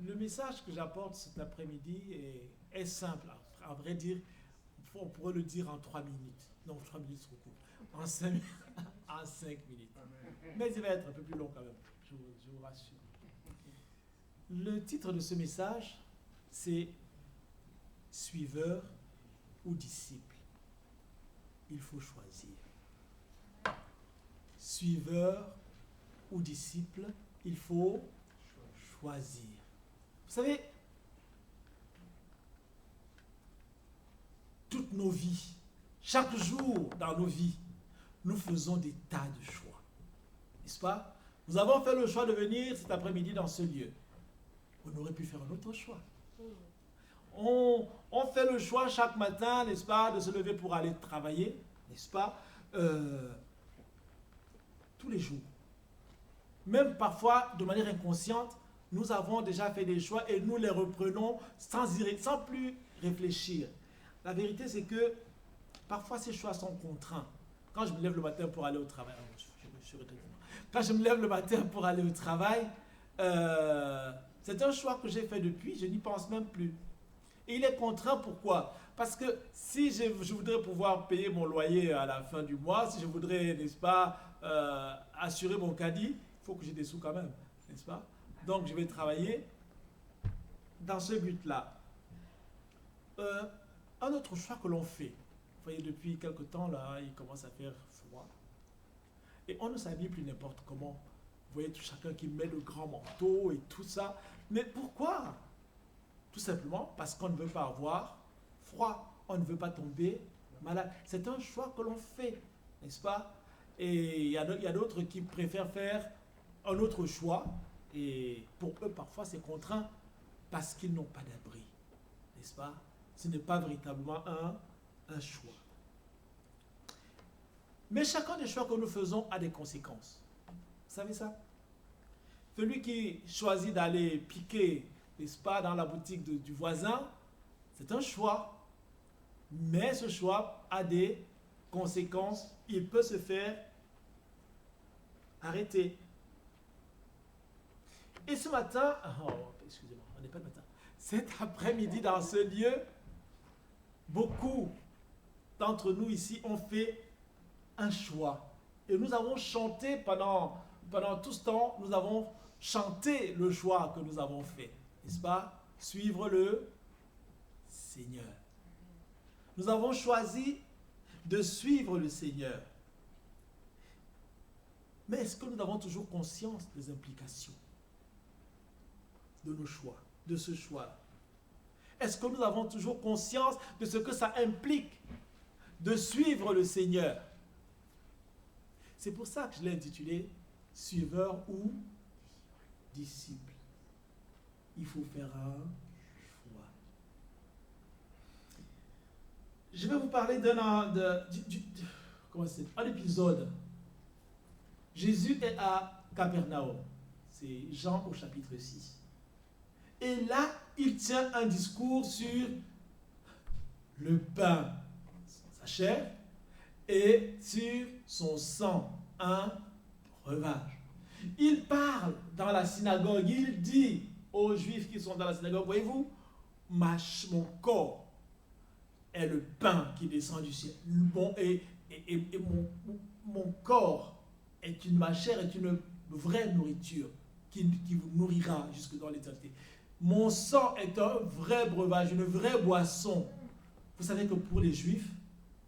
Le message que j'apporte cet après-midi est simple. À vrai dire, on pourrait le dire en 3 minutes. Non, 3 minutes c'est trop court. En 5, en 5 minutes. Mais il va être un peu plus long quand même, je vous rassure. Le titre de ce message, c'est Suiveur ou disciple. Il faut choisir. Suiveur ou disciple, il faut choisir. Vous savez, toutes nos vies, chaque jour dans nos vies, nous faisons des tas de choix. N'est-ce pas? Nous avons fait le choix de venir cet après-midi dans ce lieu. On aurait pu faire un autre choix. On fait le choix chaque matin, n'est-ce pas, de se lever pour aller travailler, n'est-ce pas, tous les jours. Même parfois, de manière inconsciente, nous avons déjà fait des choix et nous les reprenons sans plus réfléchir. La vérité, c'est que parfois ces choix sont contraints. Quand je me lève le matin pour aller au travail, quand je me lève le matin pour aller au travail, c'est un choix que j'ai fait depuis, je n'y pense même plus. Et il est contraint, pourquoi? Parce que si je voudrais pouvoir payer mon loyer à la fin du mois, si je voudrais, n'est-ce pas, assurer mon caddie, il faut que j'ai des sous quand même, n'est-ce pas? Donc je vais travailler dans ce but-là. Un autre choix que l'on fait, vous voyez, depuis quelque temps, là, il commence à faire froid. Et on ne s'habille plus n'importe comment. Vous voyez, tout chacun qui met le grand manteau et tout ça. Mais pourquoi? Tout simplement parce qu'on ne veut pas avoir froid. On ne veut pas tomber malade. C'est un choix que l'on fait, n'est-ce pas? Et il y a d'autres qui préfèrent faire un autre choix. Et pour eux, parfois, c'est contraint parce qu'ils n'ont pas d'abri, n'est-ce pas? Ce n'est pas véritablement un choix. Mais chacun des choix que nous faisons a des conséquences. Vous savez ça? Celui qui choisit d'aller piquer, n'est-ce pas, dans la boutique du voisin, c'est un choix. Mais ce choix a des conséquences. Il peut se faire arrêter. Et ce matin, excusez-moi, on n'est pas le matin. Cet après-midi, dans ce lieu, beaucoup d'entre nous ici ont fait un choix. Et nous avons chanté pendant tout ce temps, nous avons chanté le choix que nous avons fait. N'est-ce pas? Suivre le Seigneur. Nous avons choisi de suivre le Seigneur. Mais est-ce que nous avons toujours conscience des implications de nos choix, de ce choix? Est-ce que nous avons toujours conscience de ce que ça implique de suivre le Seigneur? C'est pour ça que je l'ai intitulé « Suiveur ou disciple ». Il faut faire un choix. Je vais vous parler d'un épisode. Jésus est à Capernaum. C'est Jean au chapitre 6. Et là, il tient un discours sur le pain, sa chair, et sur son sang, un breuvage. Il parle dans la synagogue, il dit aux Juifs qui sont dans la synagogue, voyez-vous, mon corps est le pain qui descend du ciel. Mon corps ma chair est une vraie nourriture qui vous nourrira jusque dans l'éternité. Mon sang est un vrai breuvage, une vraie boisson. Vous savez que pour les Juifs,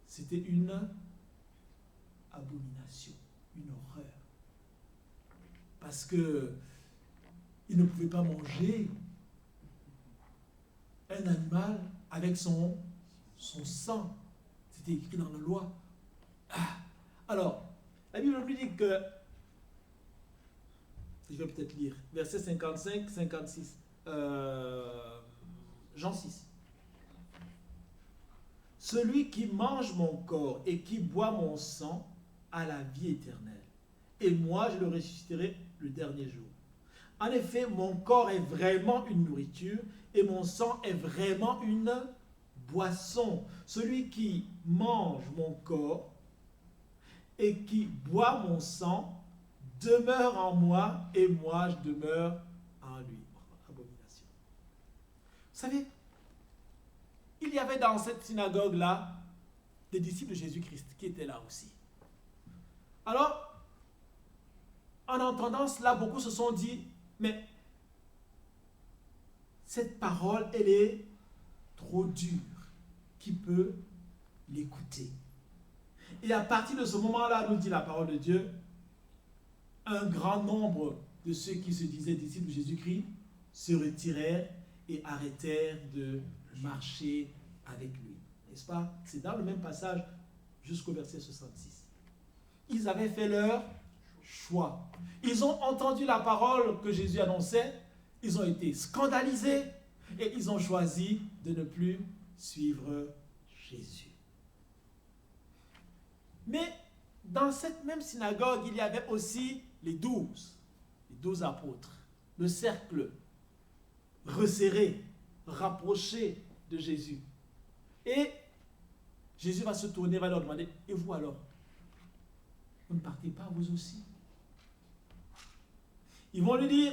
c'était une abomination, une horreur. Parce que ils ne pouvaient pas manger un animal avec son sang. C'était écrit dans la loi. Alors, la Bible nous dit que, je vais peut-être lire, verset 55, 56, Jean 6. Celui qui mange mon corps et qui boit mon sang a la vie éternelle. Et moi, je le ressusciterai le dernier jour. En effet, mon corps est vraiment une nourriture et mon sang est vraiment une boisson. Celui qui mange mon corps et qui boit mon sang demeure en moi et moi je demeure en lui. abomination. Vous savez, il y avait dans cette synagogue-là des disciples de Jésus-Christ qui étaient là aussi. Alors, en entendant cela, beaucoup se sont dit, mais cette parole, elle est trop dure. Qui peut l'écouter? Et à partir de ce moment-là, nous dit la parole de Dieu, un grand nombre de ceux qui se disaient disciples de Jésus-Christ se retirèrent et arrêtèrent de marcher avec lui. N'est-ce pas? C'est dans le même passage jusqu'au verset 66. Ils avaient fait leur choix. Ils ont entendu la parole que Jésus annonçait, ils ont été scandalisés et ils ont choisi de ne plus suivre Jésus. Mais dans cette même synagogue, il y avait aussi les 12 apôtres, le cercle resserré, rapproché de Jésus. Et Jésus va se tourner, va leur demander, et vous alors? Vous ne partez pas vous aussi? Ils vont lui dire,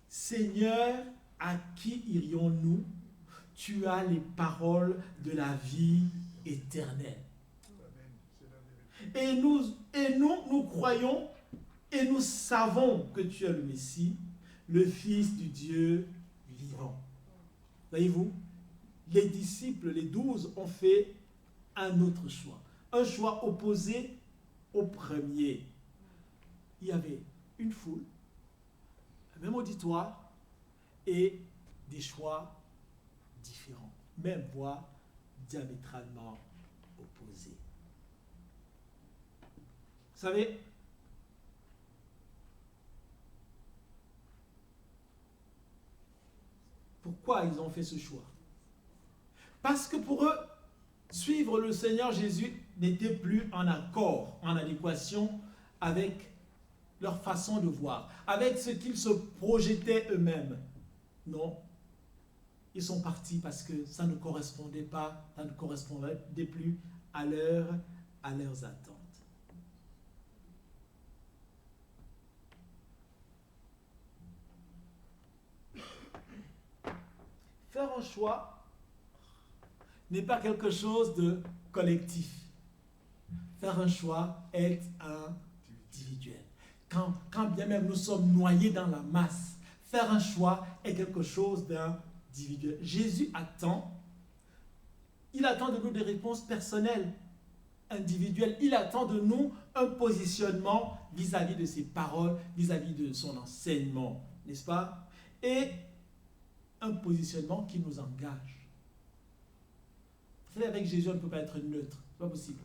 Seigneur, à qui irions-nous? Tu as les paroles de la vie éternelle. Et nous croyons et nous savons que tu es le Messie, le Fils du Dieu vivant. Voyez-vous, les disciples, les 12, ont fait un autre choix. Un choix opposé au premier. Il y avait une foule, un même auditoire et des choix différents, même voire diamétralement opposés. Vous savez, pourquoi ils ont fait ce choix? Parce que pour eux, suivre le Seigneur Jésus n'était plus en accord, en adéquation avec leur façon de voir, avec ce qu'ils se projetaient eux-mêmes. Non, ils sont partis parce que ça ne correspondait pas, ça ne correspondait plus à leurs attentes. Faire un choix n'est pas quelque chose de collectif. Faire un choix est individuel. Quand bien même nous sommes noyés dans la masse, faire un choix est quelque chose d'individuel. Jésus attend, il attend de nous des réponses personnelles, individuelles. Il attend de nous un positionnement vis-à-vis de ses paroles, vis-à-vis de son enseignement, n'est-ce pas? Et un positionnement qui nous engage. Vous savez, avec Jésus, on ne peut pas être neutre. Ce n'est pas possible.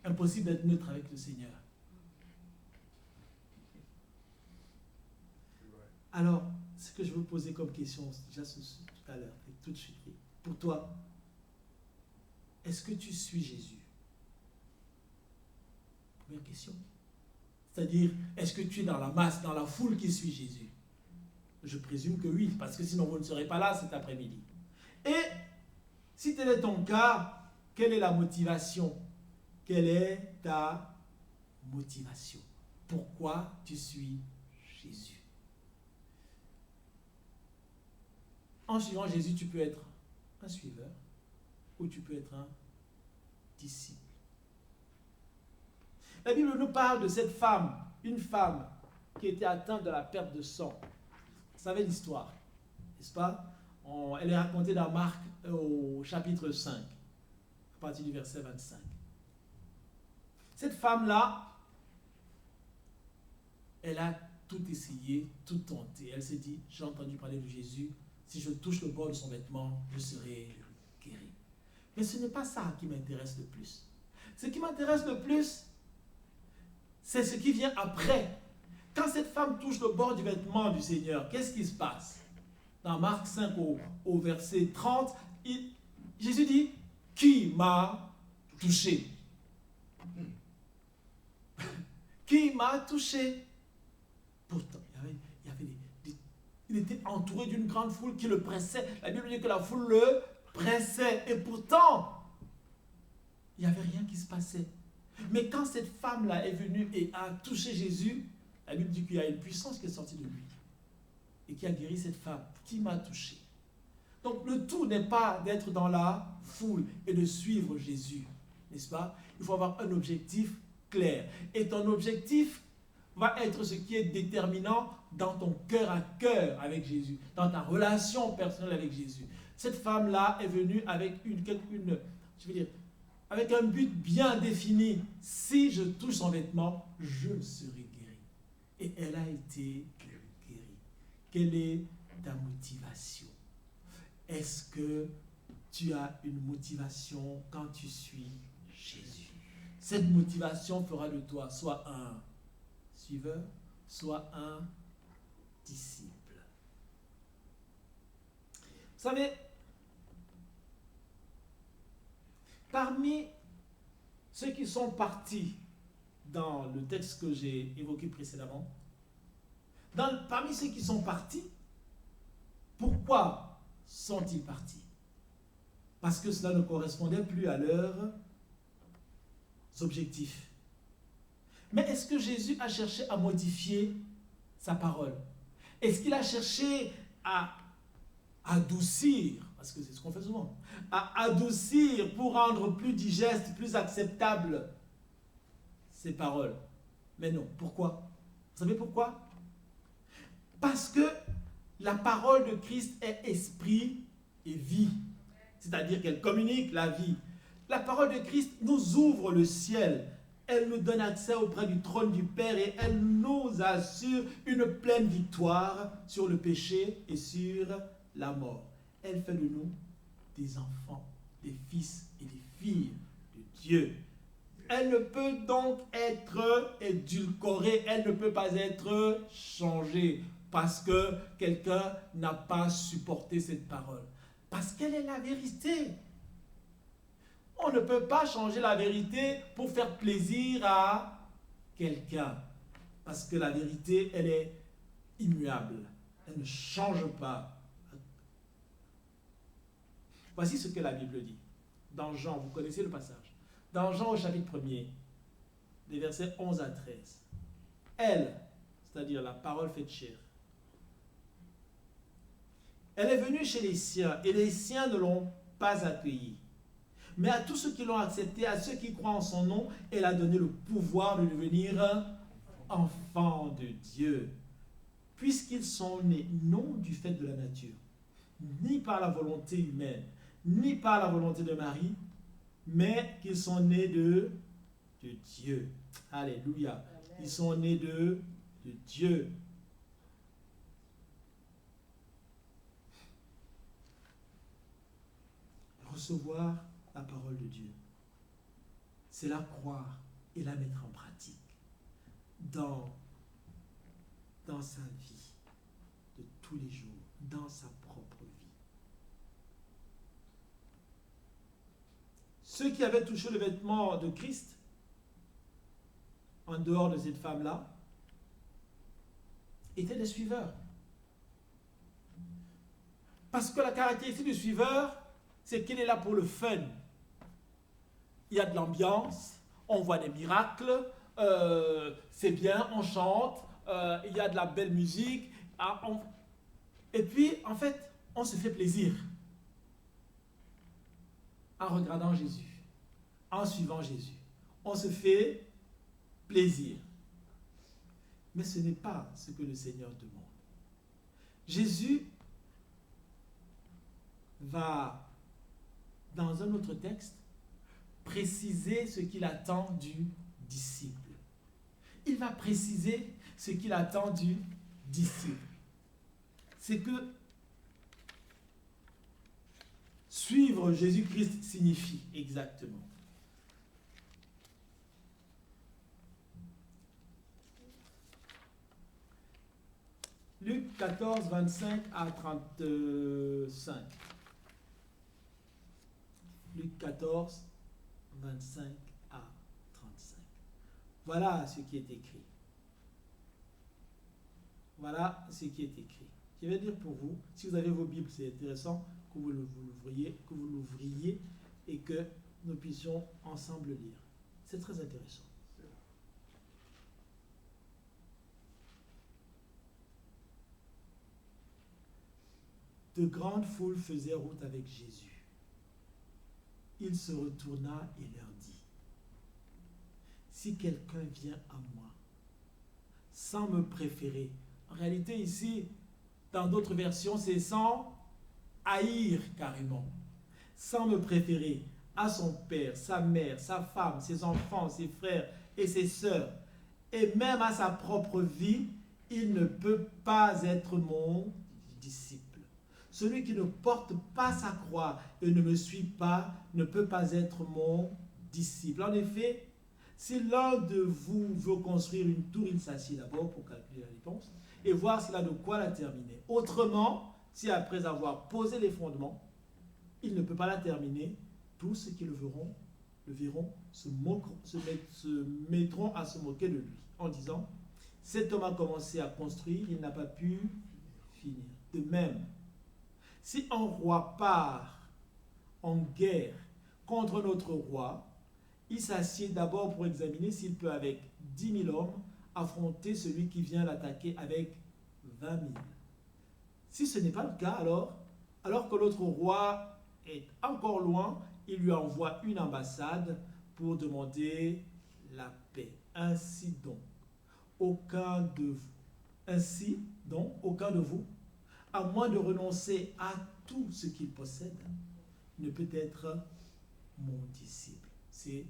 Impossible d'être neutre avec le Seigneur. Alors, ce que je veux poser comme question, déjà tout à l'heure, et tout de suite, pour toi, est-ce que tu suis Jésus? Première question. C'est-à-dire, est-ce que tu es dans la masse, dans la foule qui suit Jésus? Je présume que oui, parce que sinon vous ne serez pas là cet après-midi. Et si tel est ton cas, quelle est la motivation? Quelle est ta motivation? Pourquoi tu suis Jésus? En suivant Jésus, tu peux être un suiveur ou tu peux être un disciple. La Bible nous parle de cette femme, une femme qui était atteinte de la perte de sang. Vous savez l'histoire, n'est-ce pas? Elle est racontée dans Marc au chapitre 5, à partir du verset 25. Cette femme-là, elle a tout essayé, tout tenté. Elle s'est dit, j'ai entendu parler de Jésus, si je touche le bord de son vêtement, je serai guéri. Mais ce n'est pas ça qui m'intéresse le plus. Ce qui m'intéresse le plus, c'est ce qui vient après. Quand cette femme touche le bord du vêtement du Seigneur, qu'est-ce qui se passe? Dans Marc 5 au verset 30, Jésus dit, qui m'a touché? Qui m'a touché? Pourtant, il était entouré d'une grande foule qui le pressait. La Bible dit que la foule le pressait. Et pourtant, il n'y avait rien qui se passait. Mais quand cette femme-là est venue et a touché Jésus, la Bible dit qu'il y a une puissance qui est sortie de lui. et qui a guéri cette femme, qui m'a touché. Donc le tout n'est pas d'être dans la foule et de suivre Jésus, n'est-ce pas? Il faut avoir un objectif clair. Et ton objectif va être ce qui est déterminant dans ton cœur à cœur avec Jésus, dans ta relation personnelle avec Jésus. Cette femme-là est venue avec avec un but bien défini. Si je touche son vêtement, je serai guéri. Et elle a été guérie. Quelle est ta motivation? Est-ce que tu as une motivation quand tu suis Jésus? Cette motivation fera de toi soit un suiveur, soit un disciple. Vous savez, parmi ceux qui sont partis dans le texte que j'ai évoqué précédemment, parmi ceux qui sont partis, pourquoi sont-ils partis? Parce que cela ne correspondait plus à leurs objectifs. Mais est-ce que Jésus a cherché à modifier sa parole? Est-ce qu'il a cherché à adoucir, parce que c'est ce qu'on fait souvent, à adoucir pour rendre plus digeste, plus acceptable ces paroles? Mais non. Pourquoi? Vous savez pourquoi? Parce que la parole de Christ est esprit et vie. C'est-à-dire qu'elle communique la vie. La parole de Christ nous ouvre le ciel. Elle nous donne accès auprès du trône du Père et elle nous assure une pleine victoire sur le péché et sur la mort. Elle fait de nous des enfants, des fils et des filles de Dieu. Elle ne peut donc être édulcorée, elle ne peut pas être changée parce que quelqu'un n'a pas supporté cette parole. Parce qu'elle est la vérité. On ne peut pas changer la vérité pour faire plaisir à quelqu'un. Parce que la vérité, elle est immuable. Elle ne change pas. Voici ce que la Bible dit. Dans Jean, vous connaissez le passage. Dans Jean au chapitre 1er, les versets 11 à 13. Elle, c'est-à-dire la parole faite chair, elle est venue chez les siens et les siens ne l'ont pas accueillie. Mais à tous ceux qui l'ont accepté, à ceux qui croient en son nom, elle a donné le pouvoir de devenir enfants de Dieu. Puisqu'ils sont nés non du fait de la nature, ni par la volonté humaine, ni par la volonté de Marie, mais qu'ils sont nés de Dieu. Alléluia. Ils sont nés de Dieu. Recevoir la parole de Dieu, c'est la croire et la mettre en pratique dans sa vie de tous les jours, dans sa propre vie. Ceux qui avaient touché le vêtement de Christ, en dehors de cette femme-là, étaient des suiveurs. Parce que la caractéristique du suiveur, c'est qu'il est là pour le fun. Il y a de l'ambiance, on voit des miracles, c'est bien, on chante, il y a de la belle musique. Et puis, en fait, on se fait plaisir en regardant Jésus, en suivant Jésus. On se fait plaisir. Mais ce n'est pas ce que le Seigneur demande. Jésus va, dans un autre texte, préciser ce qu'il attend du disciple. Il va préciser ce qu'il attend du disciple. C'est que suivre Jésus-Christ signifie exactement. Luc 14, 25 à 35. Luc 14, 25 à 35. Voilà ce qui est écrit. Voilà ce qui est écrit. Je vais dire pour vous, si vous avez vos Bibles, c'est intéressant que vous l'ouvriez et que nous puissions ensemble lire. C'est très intéressant. de grandes foules faisaient route avec Jésus. Il se retourna et leur dit, si quelqu'un vient à moi sans me préférer, en réalité ici, dans d'autres versions, c'est sans haïr carrément, sans me préférer à son père, sa mère, sa femme, ses enfants, ses frères et ses sœurs, et même à sa propre vie, il ne peut pas être mon disciple. Celui qui ne porte pas sa croix et ne me suit pas ne peut pas être mon disciple. En effet, si l'un de vous veut construire une tour, il s'assied d'abord pour calculer la dépense et voir s'il a de quoi la terminer. Autrement, si après avoir posé les fondements, il ne peut pas la terminer, tous ceux qui le verront se mettront à se moquer de lui en disant, cet homme a commencé à construire, il n'a pas pu finir. De même, si un roi part en guerre contre notre roi, il s'assied d'abord pour examiner s'il peut avec 10 000 hommes affronter celui qui vient l'attaquer avec 20 000. Si ce n'est pas le cas, alors que l'autre roi est encore loin, il lui envoie une ambassade pour demander la paix. Ainsi donc, aucun de vous, à moins de renoncer à tout ce qu'il possède, ne peut être mon disciple. C'est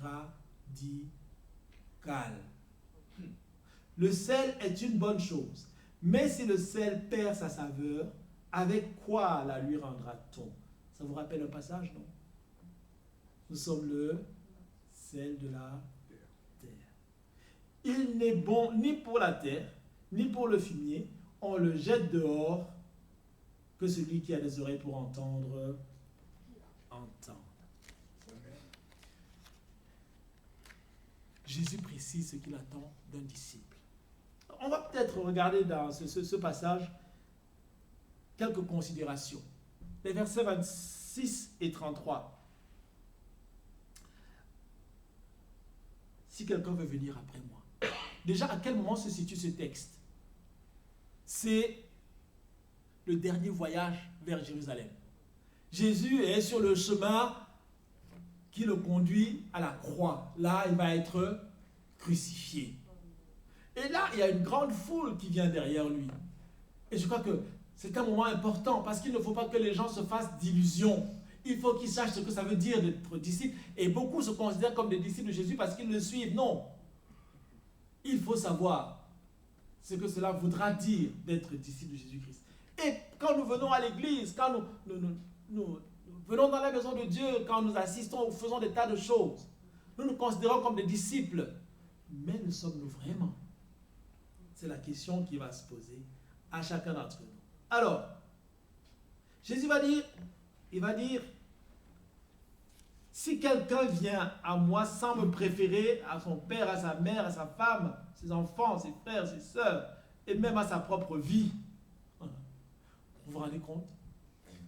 radical. Le sel est une bonne chose, mais si le sel perd sa saveur, avec quoi la lui rendra-t-on? Ça vous rappelle un passage, non? Nous sommes le sel de la terre. Il n'est bon ni pour la terre, ni pour le fumier. On le jette dehors, que celui qui a des oreilles pour entendre, entende. Jésus précise ce qu'il attend d'un disciple. On va peut-être regarder dans ce passage quelques considérations. Les versets 26 et 33. Si quelqu'un veut venir après moi. Déjà, à quel moment se situe ce texte? C'est le dernier voyage vers Jérusalem. Jésus est sur le chemin qui le conduit à la croix. Là, il va être crucifié. Et là, il y a une grande foule qui vient derrière lui. Et je crois que c'est un moment important parce qu'il ne faut pas que les gens se fassent d'illusions. Il faut qu'ils sachent ce que ça veut dire d'être disciple. Et beaucoup se considèrent comme des disciples de Jésus parce qu'ils le suivent. Non. Il faut savoir ce que cela voudra dire d'être disciple de Jésus-Christ. Et quand nous venons à l'église, quand nous venons dans la maison de Dieu, quand nous assistons ou faisons des tas de choses, nous nous considérons comme des disciples. Mais le sommes-nous vraiment? C'est la question qui va se poser à chacun d'entre nous. Alors, Jésus va dire, si quelqu'un vient à moi sans me préférer à son père, à sa mère, à sa femme, ses enfants, ses frères, ses sœurs, et même à sa propre vie, vous vous rendez compte?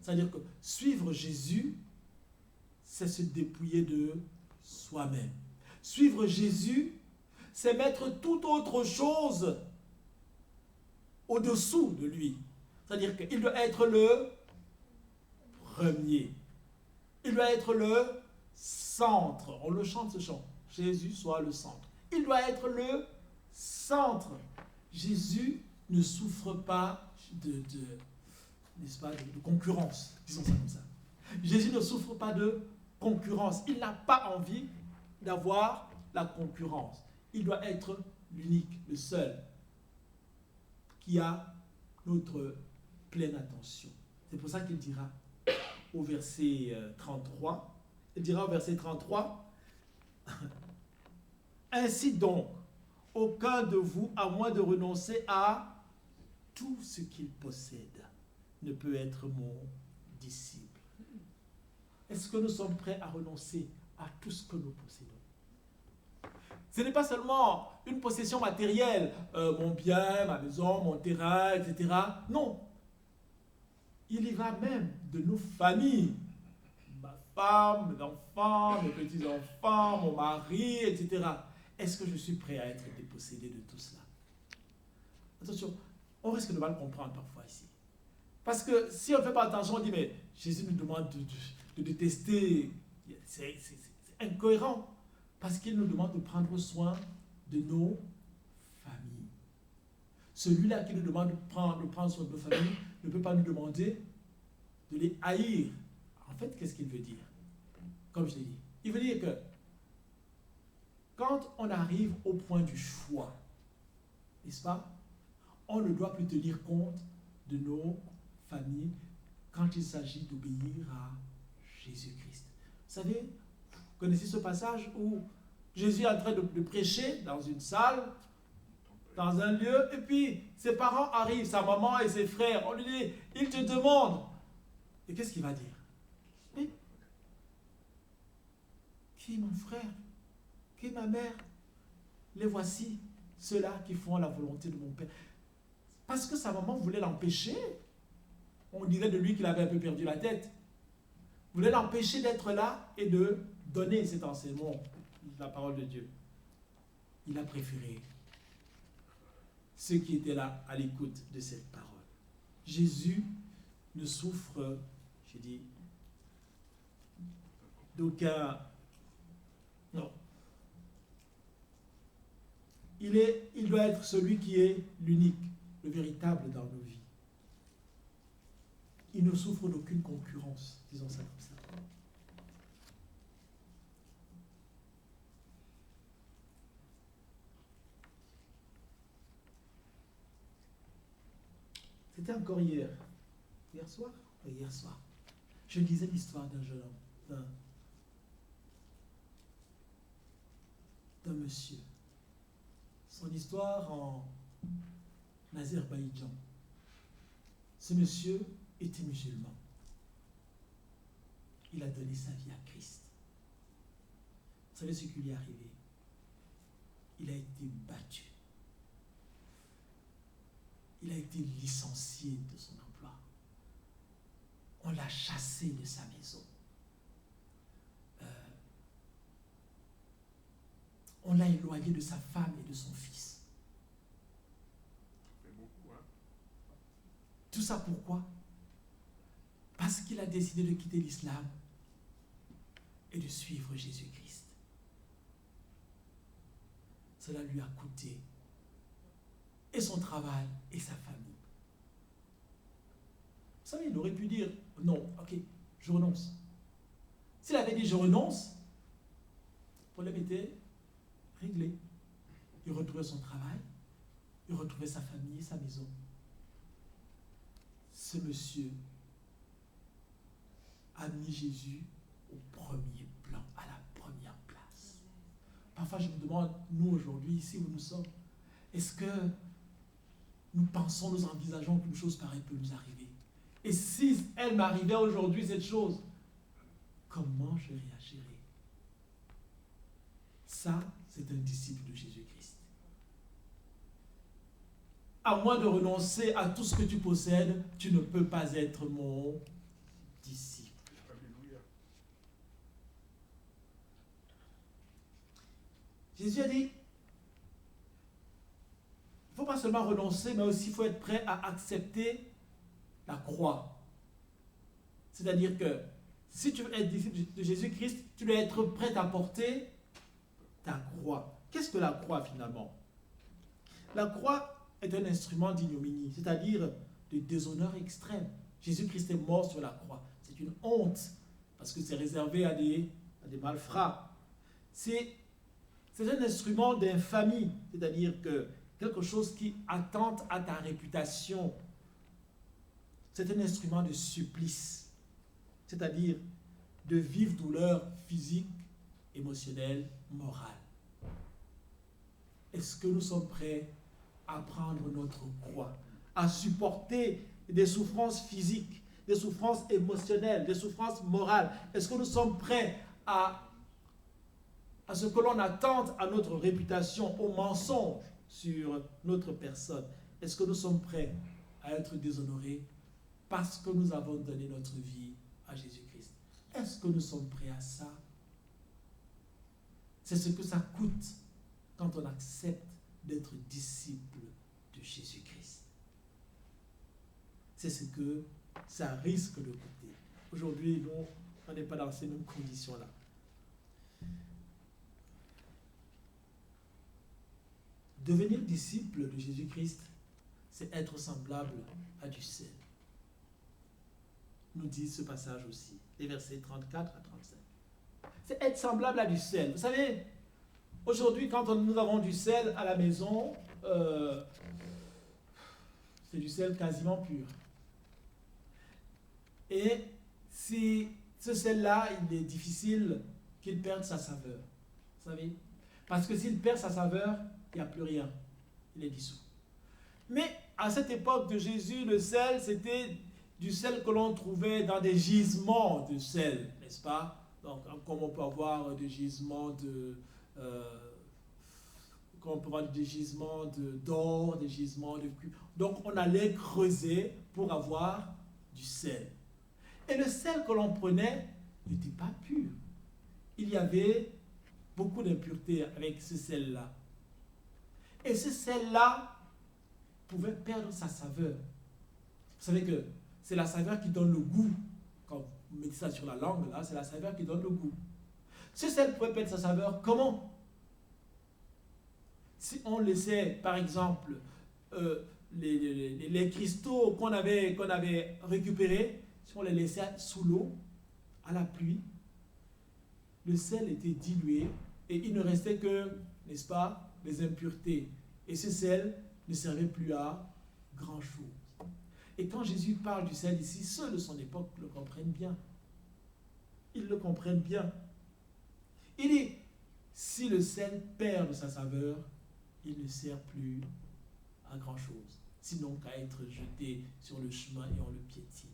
C'est-à-dire que suivre Jésus, c'est se dépouiller de soi-même. Suivre Jésus, c'est mettre toute autre chose au-dessous de lui. C'est-à-dire qu'il doit être le premier. Il doit être le centre. On le chante ce chant. Jésus soit le centre. Il doit être le centre. Jésus ne souffre pas n'est-ce pas, de concurrence. Disons ça comme ça. Jésus ne souffre pas de concurrence. Il n'a pas envie d'avoir la concurrence. Il doit être l'unique, le seul, qui a notre pleine attention. C'est pour ça qu'il dira au verset 33, ainsi donc, aucun de vous, à moins de renoncer à tout ce qu'il possède, ne peut être mon disciple. Est-ce que nous sommes prêts à renoncer à tout ce que nous possédons? Ce n'est pas seulement une possession matérielle, mon bien, ma maison, mon terrain, etc. Non. Il y va même de nos familles. Ma femme, mes enfants, mes petits-enfants, mon mari, etc. Est-ce que je suis prêt à être dépossédé de tout cela? Attention, on risque de mal comprendre parfois ici. Parce que si on ne fait pas attention, on dit, mais Jésus nous demande de détester. C'est incohérent. Parce qu'il nous demande de prendre soin de nos familles. Celui-là qui nous demande de prendre soin de nos familles ne peut pas nous demander de les haïr. En fait, qu'est-ce qu'il veut dire? Comme je l'ai dit, il veut dire que quand on arrive au point du choix, n'est-ce pas, on ne doit plus tenir compte de nos familles quand il s'agit d'obéir à Jésus-Christ. Vous savez, vous connaissez ce passage où Jésus est en train de prêcher dans une salle, dans un lieu, et puis ses parents arrivent, sa maman et ses frères, on lui dit, ils te demandent. Et qu'est-ce qu'il va dire? Mais, qui est mon frère? Qui est ma mère? Les voici, ceux-là qui font la volonté de mon Père. Parce que sa maman voulait l'empêcher. On dirait de lui qu'il avait un peu perdu la tête. Voulait l'empêcher d'être là et de donner cet enseignement, la parole de Dieu. Il a préféré ceux qui étaient là à l'écoute de cette parole. Jésus ne souffre, je dis, d'aucun... Non. Il doit être celui qui est l'unique, le véritable dans nos vies. Il ne souffre d'aucune concurrence, disons ça comme ça. C'était encore hier soir? Oui, hier soir. Je lisais l'histoire d'un jeune homme, d'un monsieur. Son histoire en Azerbaïdjan. Ce monsieur était musulman. Il a donné sa vie à Christ. Vous savez ce qui lui est arrivé? Il a été battu. Il a été licencié de son emploi. On l'a chassé de sa maison. On l'a éloigné de sa femme et de son fils. C'est beaucoup, hein? Tout ça pourquoi? Parce qu'il a décidé de quitter l'islam et de suivre Jésus-Christ. Cela lui a coûté et son travail et sa famille. Vous savez, il aurait pu dire non, ok, je renonce. S'il avait dit je renonce, le problème était réglé. Il retrouvait son travail, il retrouvait sa famille et sa maison. Ce monsieur a mis Jésus au premier plan, à la première place. Parfois, je me demande, nous aujourd'hui, ici où nous sommes, est-ce que nous pensons, nous envisageons qu'une chose pareille peut nous arriver? Et si elle m'arrivait aujourd'hui, cette chose, comment je réagirais? Ça, c'est un disciple de Jésus-Christ. À moins de renoncer à tout ce que tu possèdes, tu ne peux pas être mon disciple. Alléluia. Jésus a dit, il ne faut pas seulement renoncer, mais aussi il faut être prêt à accepter la croix. C'est-à-dire que si tu veux être disciple de Jésus-Christ, tu dois être prêt à porter ta croix. Qu'est-ce que la croix finalement? La croix est un instrument d'ignominie, c'est-à-dire de déshonneur extrême. Jésus-Christ est mort sur la croix. C'est une honte, parce que c'est réservé à des malfrats. C'est un instrument d'infamie, c'est-à-dire que quelque chose qui attente à ta réputation. C'est un instrument de supplice, c'est-à-dire de vive douleur physique, émotionnelle, morale. Est-ce que nous sommes prêts à prendre notre croix, à supporter des souffrances physiques, des souffrances émotionnelles, des souffrances morales? Est-ce que nous sommes prêts à ce que l'on attende à notre réputation, au mensonge sur notre personne? Est-ce que nous sommes prêts à être déshonorés parce que nous avons donné notre vie à Jésus-Christ? Est-ce que nous sommes prêts à ça? C'est ce que ça coûte quand on accepte d'être disciple de Jésus-Christ. C'est ce que ça risque de coûter. Aujourd'hui, nous, on n'est pas dans ces mêmes conditions-là. Devenir disciple de Jésus-Christ, c'est être semblable à du sel. Nous dit ce passage aussi, les versets 34 à 35. C'est être semblable à du sel. Vous savez, aujourd'hui, quand nous avons du sel à la maison, c'est du sel quasiment pur. Et si ce sel-là, il est difficile qu'il perde sa saveur. Vous savez? Parce que s'il perd sa saveur, il n'y a plus rien. Il est dissous. Mais à cette époque de Jésus, le sel, c'était du sel que l'on trouvait dans des gisements de sel, n'est-ce pas? Donc, comme on peut avoir des gisements d'or, des gisements de cuivre. Donc, on allait creuser pour avoir du sel. Et le sel que l'on prenait n'était pas pur. Il y avait beaucoup d'impuretés avec ce sel-là. Et ce sel-là pouvait perdre sa saveur. Vous savez que c'est la saveur qui donne le goût. Quand vous mettez ça sur la langue, là, c'est la saveur qui donne le goût. Ce sel pouvait perdre sa saveur comment? Si on laissait, par exemple, les cristaux qu'on avait récupérés, si on les laissait sous l'eau, à la pluie, le sel était dilué et il ne restait que, n'est-ce pas, les impuretés. Et ce sel ne servait plus à grand-chose. Et quand Jésus parle du sel ici, ceux de son époque le comprennent bien. Ils le comprennent bien. Il dit, si le sel perd de sa saveur, il ne sert plus à grand-chose, sinon qu'à être jeté sur le chemin et on le piétine.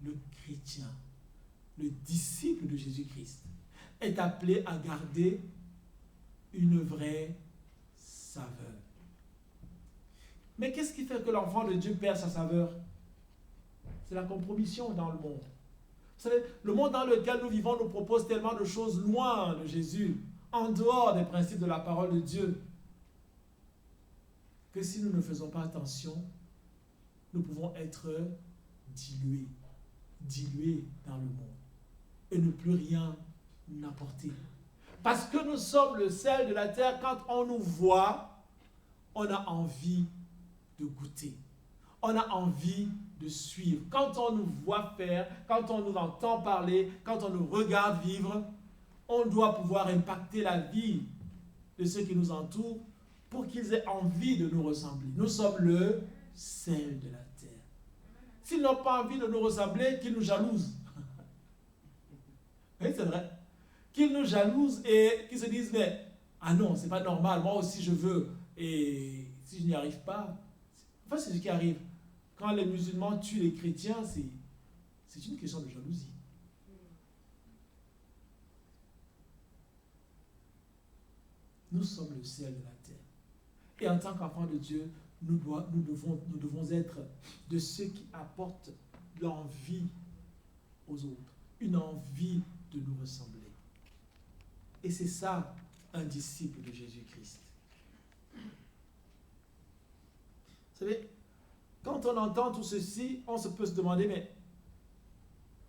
Le chrétien, le disciple de Jésus-Christ, est appelé à garder une vraie saveur. Mais qu'est-ce qui fait que l'enfant de Dieu perd sa saveur? C'est la compromission dans le monde. Vous savez, le monde dans lequel nous vivons nous propose tellement de choses loin de Jésus, en dehors des principes de la parole de Dieu, que si nous ne faisons pas attention, nous pouvons être dilués dans le monde et ne plus rien apporter. Parce que nous sommes le sel de la terre, quand on nous voit, on a envie de goûter. On a envie de suivre. Quand on nous voit faire, quand on nous entend parler, quand on nous regarde vivre, on doit pouvoir impacter la vie de ceux qui nous entourent pour qu'ils aient envie de nous ressembler. Nous sommes le sel de la terre. S'ils n'ont pas envie de nous ressembler, qu'ils nous jalousent. Oui, c'est vrai. Qu'ils nous jalousent et qu'ils se disent, mais, ah non, c'est pas normal, moi aussi je veux. Et si je n'y arrive pas, enfin c'est ce qui arrive. Quand les musulmans tuent les chrétiens, c'est une question de jalousie. Nous sommes le sel de la terre. Et en tant qu'enfants de Dieu, nous devons être de ceux qui apportent l'envie aux autres, une envie de nous ressembler. Et c'est ça, un disciple de Jésus-Christ. Vous savez, quand on entend tout ceci, on se peut se demander, mais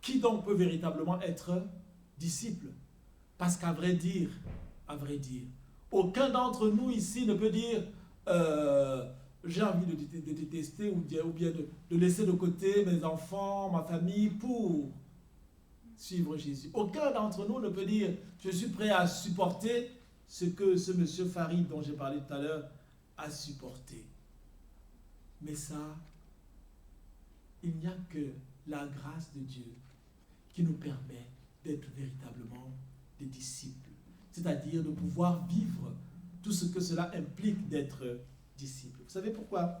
qui donc peut véritablement être disciple? Parce qu'à vrai dire, aucun d'entre nous ici ne peut dire j'ai envie de détester ou bien de laisser de côté mes enfants, ma famille pour suivre Jésus. Aucun d'entre nous ne peut dire je suis prêt à supporter ce que ce monsieur Farid dont j'ai parlé tout à l'heure a supporté. Mais ça, il n'y a que la grâce de Dieu qui nous permet d'être véritablement des disciples. C'est-à-dire de pouvoir vivre tout ce que cela implique d'être disciple. Vous savez pourquoi?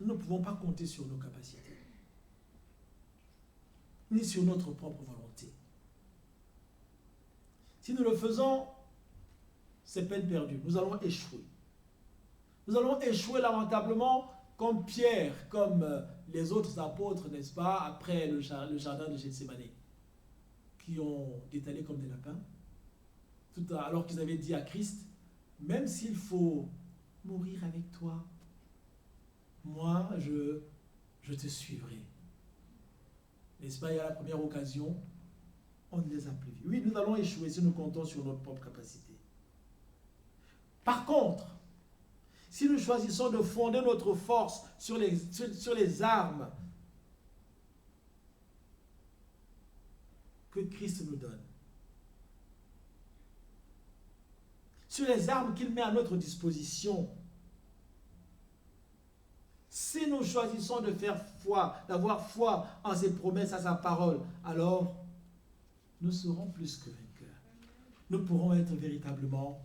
Nous ne pouvons pas compter sur nos capacités, ni sur notre propre volonté. Si nous le faisons, c'est peine perdue. Nous allons échouer. Nous allons échouer lamentablement comme Pierre, comme les autres apôtres, n'est-ce pas, après le jardin de Gethsémane, qui ont détalé comme des lapins, alors qu'ils avaient dit à Christ, même s'il faut mourir avec toi. Moi, je te suivrai. N'est-ce pas, il y a la première occasion, on ne les a plus vus. Oui, nous allons échouer si nous comptons sur notre propre capacité. Par contre, si nous choisissons de fonder notre force sur les armes que Christ nous donne, sur les armes qu'il met à notre disposition, si nous choisissons de faire foi, d'avoir foi en ses promesses, à sa parole, alors nous serons plus que vainqueurs. Nous pourrons être véritablement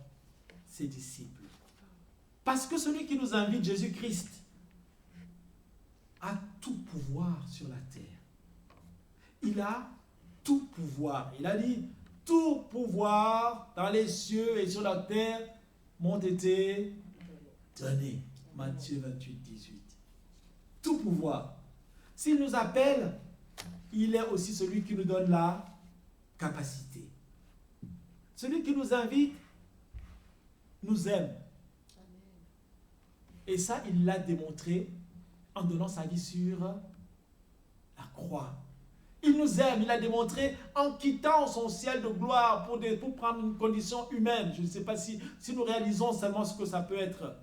ses disciples. Parce que celui qui nous invite, Jésus-Christ, a tout pouvoir sur la terre. Il a tout pouvoir. Il a dit, tout pouvoir dans les cieux et sur la terre m'ont été donnés. Matthieu 28, 18. Tout pouvoir. S'il nous appelle, il est aussi celui qui nous donne la capacité. Celui qui nous invite nous aime. Et ça, il l'a démontré en donnant sa vie sur la croix. Il nous aime, il l'a démontré en quittant son ciel de gloire pour prendre une condition humaine. Je ne sais pas si nous réalisons seulement ce que ça peut être.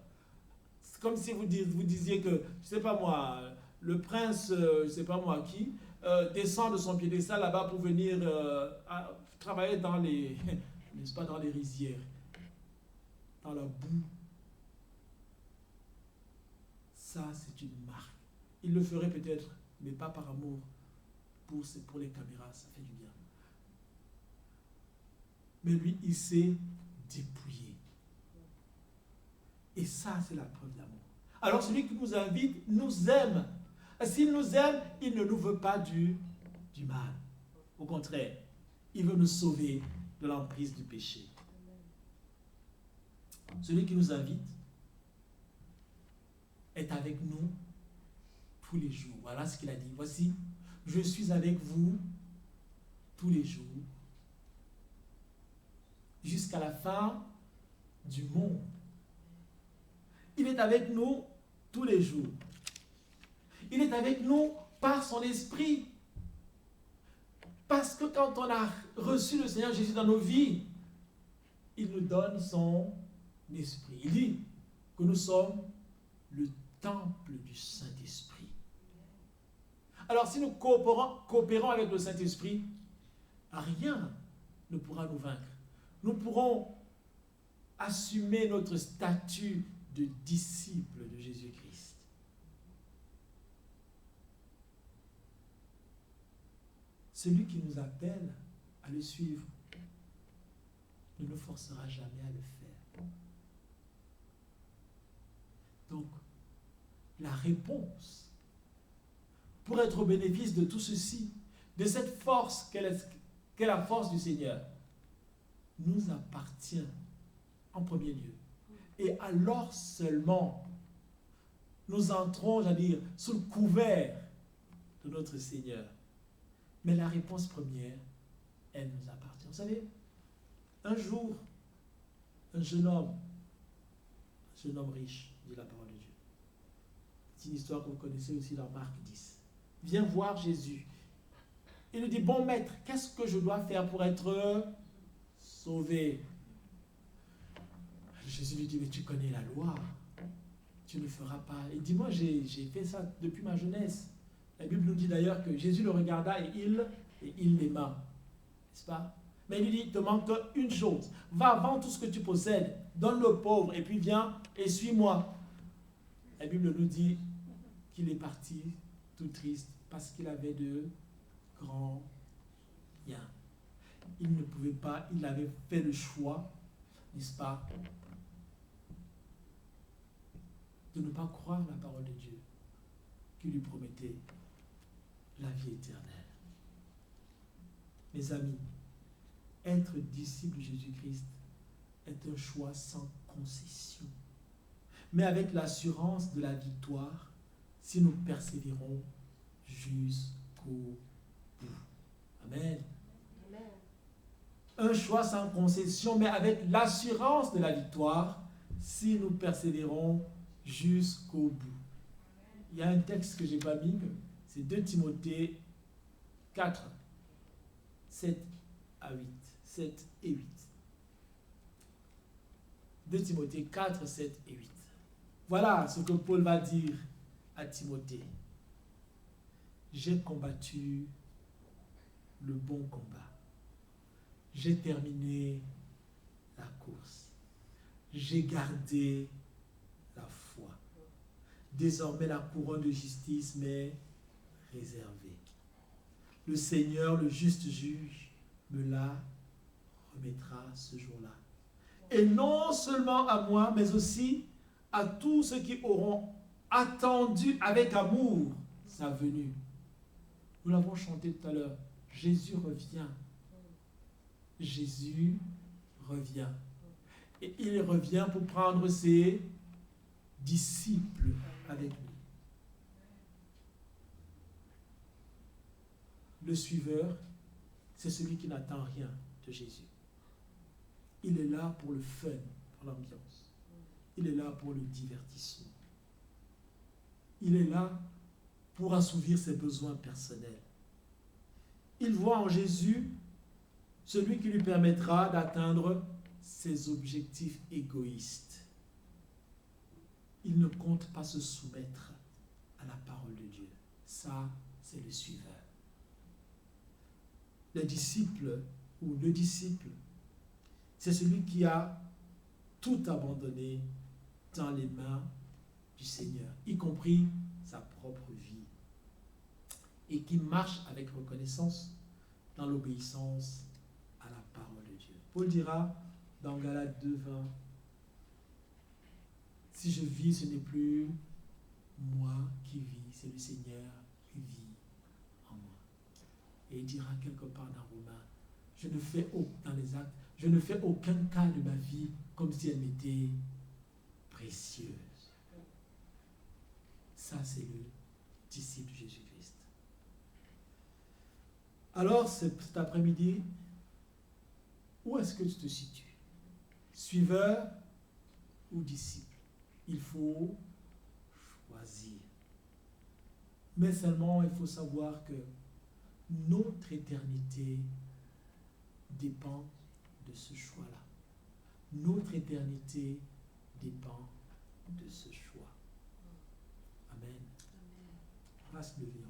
C'est comme si vous disiez que, je ne sais pas moi, le prince, je ne sais pas moi qui, descend de son piédestal là-bas pour venir travailler dans les, n'est-ce pas, dans les rizières, dans la boue. Ça, c'est une marque. Il le ferait peut-être, mais pas par amour. Pour les caméras, ça fait du bien. Mais lui, il s'est dépouillé. Et ça, c'est la preuve d'amour. Alors, celui qui nous invite nous aime. S'il nous aime, il ne nous veut pas du mal. Au contraire, il veut nous sauver de l'emprise du péché. Celui qui nous invite est avec nous tous les jours. Voilà ce qu'il a dit. Voici, je suis avec vous tous les jours jusqu'à la fin du monde. Il est avec nous tous les jours. Il est avec nous par son esprit. Parce que quand on a reçu le Seigneur Jésus dans nos vies, il nous donne son esprit. Il dit que nous sommes le temple du Saint-Esprit. Alors si nous coopérons avec le Saint-Esprit, rien ne pourra nous vaincre. Nous pourrons assumer notre statut de disciple de Jésus-Christ. Celui qui nous appelle à le suivre ne nous forcera jamais à le faire. Donc, la réponse pour être au bénéfice de tout ceci, de cette force qu'est la force du Seigneur, nous appartient en premier lieu. Et alors seulement, nous entrons, j'allais dire, sous le couvert de notre Seigneur. Mais la réponse première, elle nous appartient. Vous savez, un jour, un jeune homme riche, dit la parole de Dieu. C'est une histoire que vous connaissez aussi dans Marc 10. Vient voir Jésus. Il lui dit, bon maître, qu'est-ce que je dois faire pour être sauvé? Jésus lui dit, mais tu connais la loi. Tu ne feras pas. Il dit, moi j'ai fait ça depuis ma jeunesse. La Bible nous dit d'ailleurs que Jésus le regarda et il l'aima. N'est-ce pas? Mais il lui dit, il te manque une chose. Va, vends tout ce que tu possèdes, donne le pauvre et puis viens et suis-moi. La Bible nous dit qu'il est parti tout triste parce qu'il avait de grands biens. Il ne pouvait pas, il avait fait le choix, n'est-ce pas, de ne pas croire la parole de Dieu qui lui promettait la vie éternelle. Mes amis, être disciple de Jésus-Christ est un choix sans concession, mais avec l'assurance de la victoire si nous persévérons jusqu'au bout. Amen. Amen. Un choix sans concession, mais avec l'assurance de la victoire si nous persévérons jusqu'au bout. Il y a un texte que je n'ai pas mis, c'est 2 Timothée 4, 7 à 8. 7 et 8. 2 Timothée 4, 7 et 8. Voilà ce que Paul va dire à Timothée. J'ai combattu le bon combat. J'ai terminé la course. J'ai gardé la foi. Désormais, la couronne de justice m'est réservée. Le Seigneur, le juste juge, me la remettra ce jour-là. Et non seulement à moi, mais aussi à tous ceux qui auront attendu avec amour sa venue. Nous l'avons chanté tout à l'heure. Jésus revient. Jésus revient. Et il revient pour prendre ses disciples avec lui. Le suiveur, c'est celui qui n'attend rien de Jésus. Il est là pour le fun, pour l'ambiance. Il est là pour le divertissement. Il est là pour assouvir ses besoins personnels. Il voit en Jésus celui qui lui permettra d'atteindre ses objectifs égoïstes. Il ne compte pas se soumettre à la parole de Dieu. Ça, c'est le suiveur. Le disciple, c'est celui qui a tout abandonné dans les mains du Seigneur, y compris sa propre vie, et qui marche avec reconnaissance dans l'obéissance à la parole de Dieu. Paul dira dans Galates 2:20, si je vis, ce n'est plus moi qui vis, c'est le Seigneur qui vit en moi. Et il dira quelque part dans Romains, dans les actes, je ne fais aucun cas de ma vie comme si elle m'était précieuse. Ça, c'est le disciple de Jésus-Christ. Alors, cet après-midi, où est-ce que tu te situes? Suiveur ou disciple? Il faut choisir. Mais seulement, il faut savoir que notre éternité dépend de ce choix-là. Notre éternité dépend de ce choix. Amen. On va se lever.